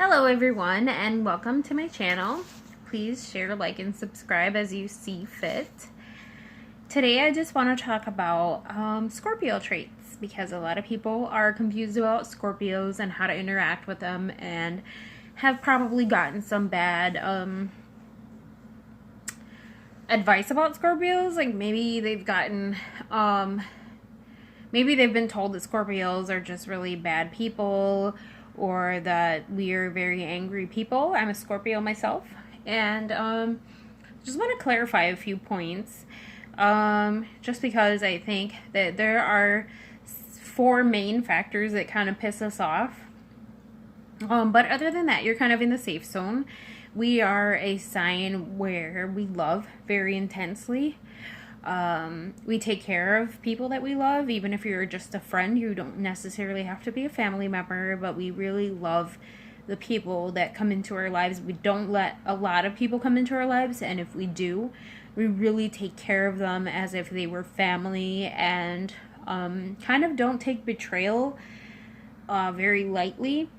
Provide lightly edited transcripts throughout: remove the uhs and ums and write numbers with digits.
Hello everyone and welcome to my channel. Please share, like, and subscribe as you see fit. Today I just want to talk about Scorpio traits because a lot of people are confused about Scorpios and how to interact with them and have probably gotten some bad advice about Scorpios. Like maybe they've gotten maybe they've been told that Scorpios are just really bad people, or that we are very angry people. I'm a Scorpio myself, and just want to clarify a few points, just because I think that there are four main factors that kind of piss us off. But other than that, you're kind of in the safe zone. We are a sign where we love very intensely. We take care of people that we love, even if you're just a friend. You don't necessarily have to be a family member, but we really love the people that come into our lives. We don't let a lot of people come into our lives, and if we do, we really take care of them as if they were family, and kind of don't take betrayal very lightly,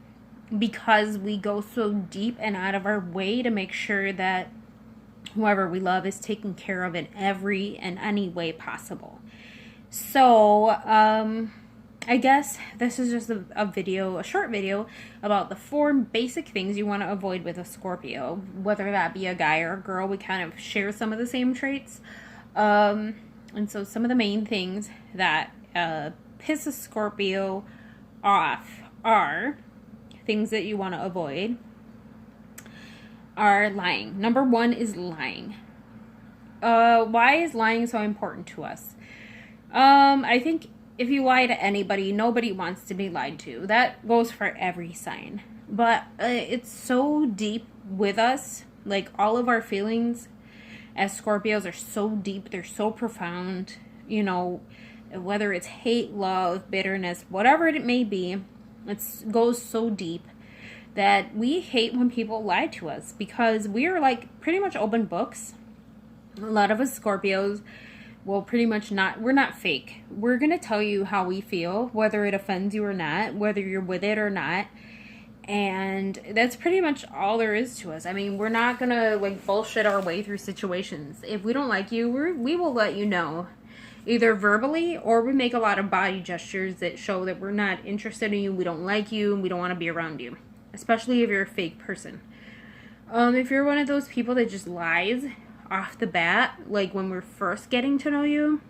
because we go so deep and out of our way to make sure that whoever we love is taken care of in every and any way possible. So, I guess this is just a short video about the four basic things you want to avoid with a Scorpio, whether that be a guy or a girl. We kind of share some of the same traits. And so some of the main things that piss a Scorpio off are things that you want to avoid. Are lying. Number one is lying. Why is lying so important to us? I think if you lie to anybody, nobody wants to be lied to. That goes for every sign. But it's so deep with us. Like, all of our feelings as Scorpios are so deep. They're so profound. You know, whether it's hate, love, bitterness, whatever it may be, it goes so deep that we hate when people lie to us, because we are like pretty much open books. A lot of us Scorpios will pretty much we're not fake. We're going to tell you how we feel, whether it offends you or not, whether you're with it or not. And that's pretty much all there is to us. I mean, we're not going to like bullshit our way through situations. If we don't like you, we will let you know, either verbally, or we make a lot of body gestures that show that we're not interested in you, we don't like you, and we don't want to be around you. Especially if you're a fake person. If you're one of those people that just lies off the bat, like when we're first getting to know you,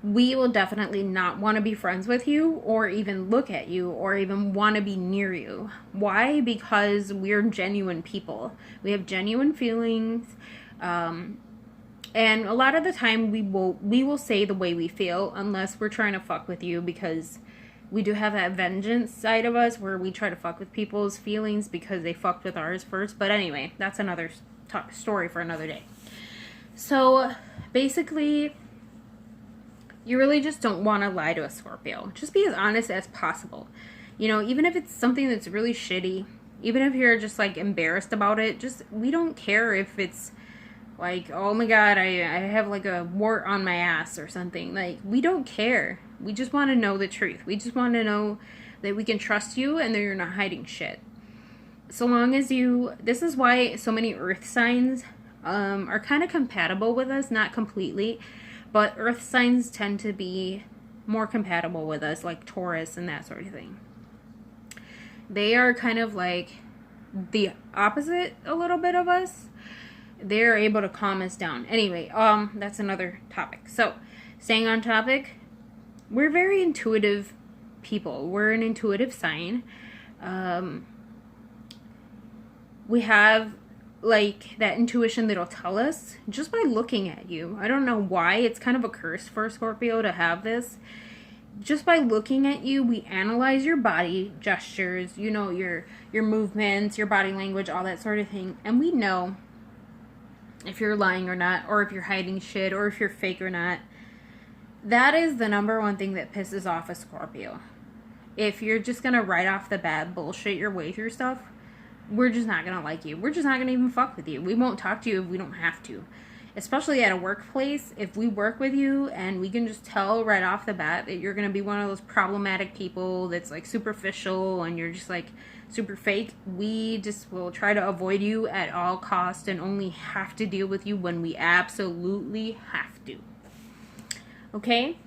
we will definitely not want to be friends with you, or even look at you, or even want to be near you. Why? Because we're genuine people. We have genuine feelings, and a lot of the time we will say the way we feel, unless we're trying to fuck with you, because we do have that vengeance side of us where we try to fuck with people's feelings because they fucked with ours first. But anyway, that's another story for another day. So basically, you really just don't want to lie to a Scorpio. Just be as honest as possible. You know, even if it's something that's really shitty, even if you're just like embarrassed about it, we don't care if it's like, oh my god, I have like a wart on my ass or something. Like, we don't care. We just want to know the truth. We just want to know that we can trust you and that you're not hiding shit. So long as this is why so many earth signs are kind of compatible with us, not completely, but earth signs tend to be more compatible with us, like Taurus and that sort of thing. They are kind of like the opposite a little bit of us. They're able to calm us down. Anyway, that's another topic. So, staying on topic, we're very intuitive people. We're an intuitive sign. We have like that intuition that'll tell us just by looking at you. I don't know why. It's kind of a curse for a Scorpio to have this. Just by looking at you, we analyze your body gestures, you know, your movements, your body language, all that sort of thing. And we know if you're lying or not, or if you're hiding shit, or if you're fake or not. That is the number one thing that pisses off a Scorpio. If you're just going to right off the bat bullshit your way through stuff, we're just not going to like you. We're just not going to even fuck with you. We won't talk to you if we don't have to. especially at a workplace, if we work with you and we can just tell right off the bat that you're going to be one of those problematic people that's like superficial and you're just like super fake, we just will try to avoid you at all costs and only have to deal with you when we absolutely have to. Okay?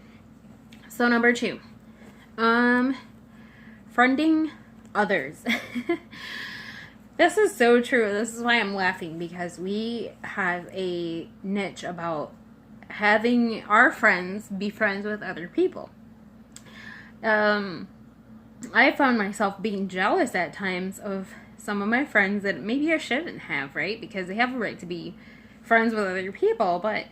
So number 2, friending others. This is so true. This is why I'm laughing, because we have a niche about having our friends be friends with other people. I found myself being jealous at times of some of my friends that maybe I shouldn't have, right? Because they have a right to be friends with other people. But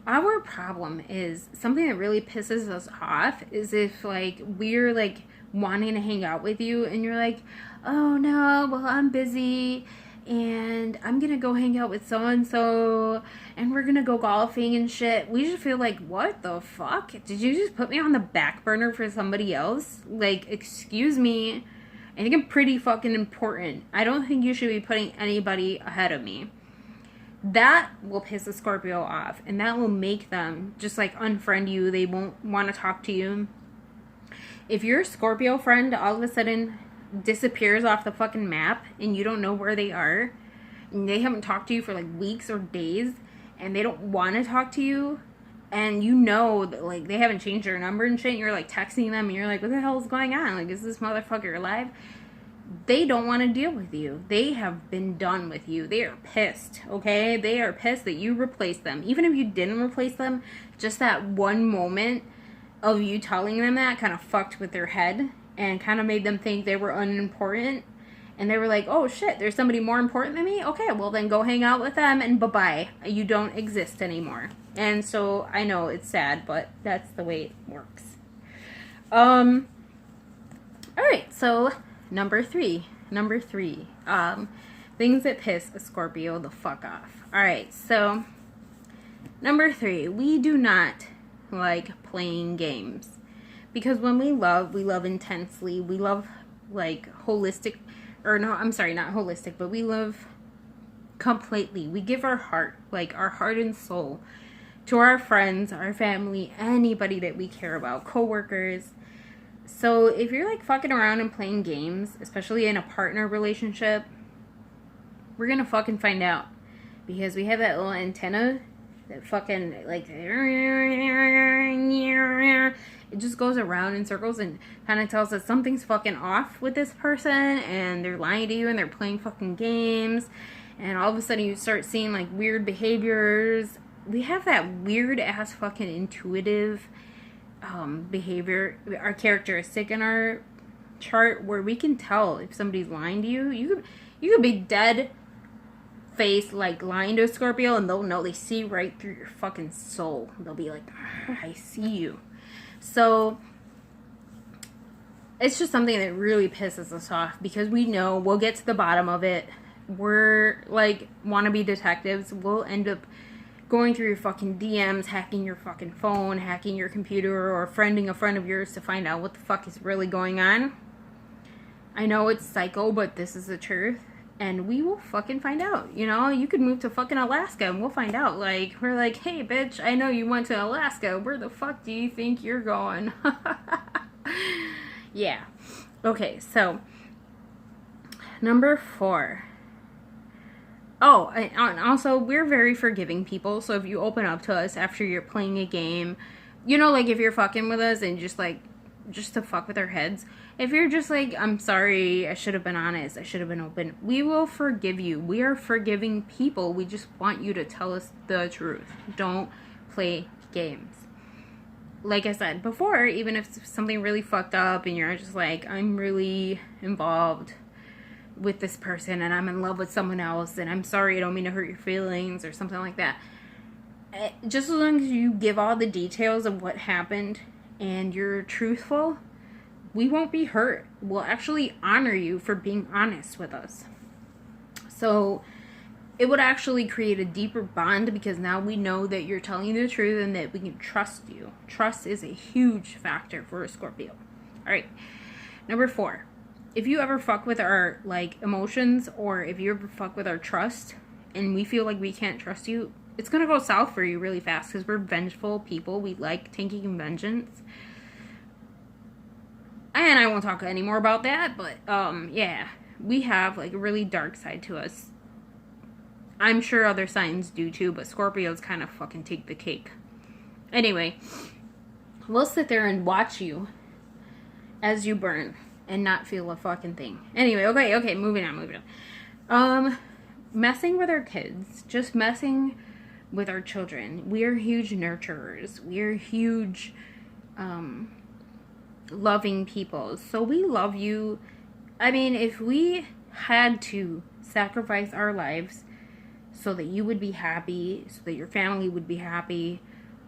our problem is something that really pisses us off is if like we're like wanting to hang out with you and you're like, oh no, well I'm busy and I'm gonna go hang out with so and so and we're gonna go golfing and shit. We just feel like, what the fuck? Did you just put me on the back burner for somebody else? Like, excuse me. I think I'm pretty fucking important. I don't think you should be putting anybody ahead of me. That will piss a Scorpio off, and that will make them just like unfriend you. They won't want to talk to you. If your Scorpio friend all of a sudden disappears off the fucking map and you don't know where they are, and they haven't talked to you for like weeks or days, and they don't want to talk to you, and you know that like they haven't changed their number and shit, and you're like texting them and you're like, what the hell is going on? Like, is this motherfucker alive? They don't want to deal with you. They have been done with you. They are pissed, okay? They are pissed that you replaced them. Even if you didn't replace them, just that one moment of you telling them that kind of fucked with their head and kind of made them think they were unimportant. And they were like, oh shit, there's somebody more important than me? Okay, well then go hang out with them and bye-bye. You don't exist anymore. And so I know it's sad, but that's the way it works. Alright, so number three. Things that piss a Scorpio the fuck off. Alright, so number 3, we do not like playing games. Because when we love intensely. We love like holistic, or no, I'm sorry, not holistic, but we love completely. We give our heart, like our heart and soul to our friends, our family, anybody that we care about, coworkers. So if you're like fucking around and playing games, especially in a partner relationship, we're gonna fucking find out. Because we have that little antenna that fucking like, it just goes around in circles and kind of tells us something's fucking off with this person and they're lying to you and they're playing fucking games. And all of a sudden you start seeing like weird behaviors. We have that weird ass fucking intuitive behavior, our characteristic in our chart, where we can tell if somebody's lying to you. You could be dead face like lying to a Scorpio and they'll know. They see right through your fucking soul. They'll be like, I see you. So it's just something that really pisses us off because we know we'll get to the bottom of it. We're like wannabe detectives. We'll end up going through your fucking DMs, hacking your fucking phone, hacking your computer, or friending a friend of yours to find out what the fuck is really going on. I know it's psycho, but this is the truth. And we will fucking find out. You know, you could move to fucking Alaska and we'll find out. Like, we're like, hey, bitch, I know you went to Alaska. Where the fuck do you think you're going? Yeah. Okay, so number 4. Oh, and also, we're very forgiving people. So if you open up to us after you're playing a game, you know, like if you're fucking with us and just to fuck with our heads. If you're just like, I'm sorry, I should have been honest, I should have been open, we will forgive you. We are forgiving people. We just want you to tell us the truth. Don't play games. Like I said before, even if something really fucked up and you're just like, I'm really involved with this person and I'm in love with someone else and I'm sorry, I don't mean to hurt your feelings or something like that. Just as long as you give all the details of what happened and you're truthful, we won't be hurt. We'll actually honor you for being honest with us. So it would actually create a deeper bond because now we know that you're telling the truth and that we can trust you. Trust is a huge factor for a Scorpio. All right. Number 4. If you ever fuck with our like emotions, or if you ever fuck with our trust and we feel like we can't trust you, it's going to go south for you really fast because we're vengeful people. We like taking vengeance. And I won't talk anymore about that, but yeah, we have like a really dark side to us. I'm sure other signs do too, but Scorpios kind of fucking take the cake. Anyway, we'll sit there and watch you as you burn and not feel a fucking thing. Anyway, okay, moving on. Messing with our kids, just messing with our children. We are huge nurturers. We are huge loving people. So we love you. I mean, if we had to sacrifice our lives so that you would be happy, so that your family would be happy,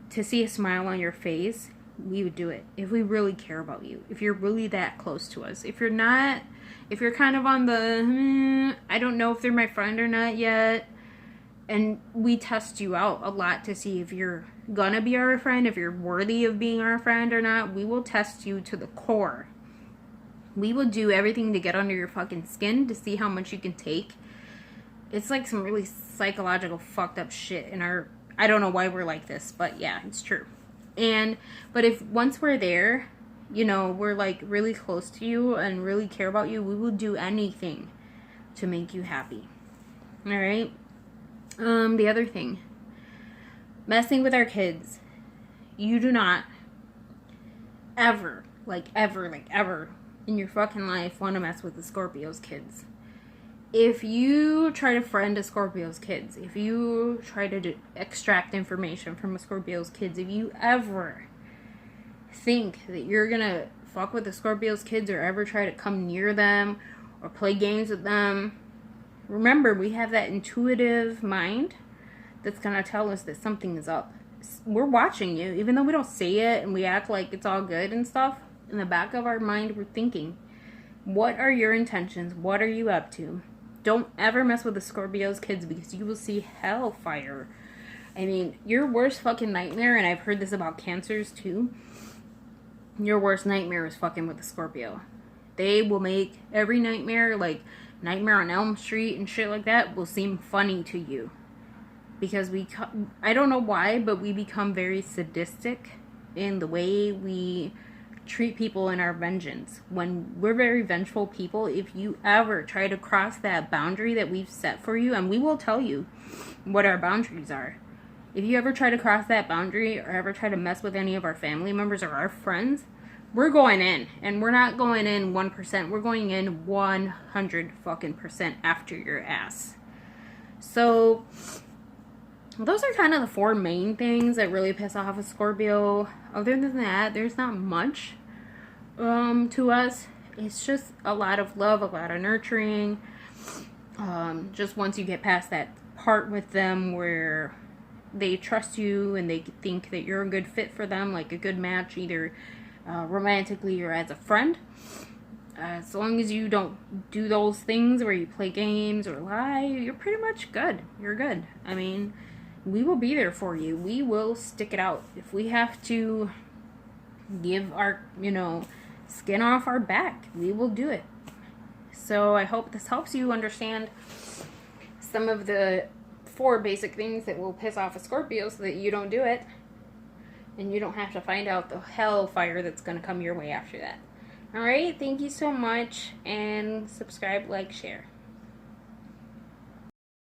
to see a smile on your face, we would do it. If we really care about you, if you're really that close to us. If you're not, if you're kind of on the, I don't know if they're my friend or not yet, and we test you out a lot to see if you're gonna be our friend, if you're worthy of being our friend or not. We will test you to the core. We will do everything to get under your fucking skin to see how much you can take. It's like some really psychological fucked up shit in our, I don't know why we're like this, but yeah, it's true. But if once we're there, you know, we're like really close to you and really care about you, we will do anything to make you happy. All right. The other thing, messing with our kids. You do not ever in your fucking life want to mess with the Scorpio's kids. If you try to friend a Scorpio's kids, if you try to extract information from a Scorpio's kids, if you ever think that you're gonna fuck with the Scorpio's kids or ever try to come near them or play games with them, remember, we have that intuitive mind that's gonna tell us that something is up. We're watching you, even though we don't say it and we act like it's all good and stuff. In the back of our mind, we're thinking, what are your intentions? What are you up to? Don't ever mess with the Scorpio's kids because you will see hellfire. I mean, your worst fucking nightmare, and I've heard this about cancers too, your worst nightmare is fucking with the Scorpio. They will make every nightmare, like Nightmare on Elm Street and shit like that, will seem funny to you. Because I don't know why, but we become very sadistic in the way we treat people in our vengeance. When we're very vengeful people, if you ever try to cross that boundary that we've set for you, and we will tell you what our boundaries are. If you ever try to cross that boundary or ever try to mess with any of our family members or our friends, we're going in. And we're not going in 1%. We're going in 100 fucking % after your ass. So those are kind of the four main things that really piss off a Scorpio. Other than that, there's not much to us. It's just a lot of love, a lot of nurturing. Just once you get past that part with them where they trust you and they think that you're a good fit for them, like a good match, either romantically or as a friend. As long as you don't do those things where you play games or lie, you're pretty much good. You're good. I mean, we will be there for you. We will stick it out. If we have to give our, skin off our back, we will do it. So I hope this helps you understand some of the 4 basic things that will piss off a Scorpio so that you don't do it. And you don't have to find out the hellfire that's going to come your way after that. Alright, thank you so much. And subscribe, like, share.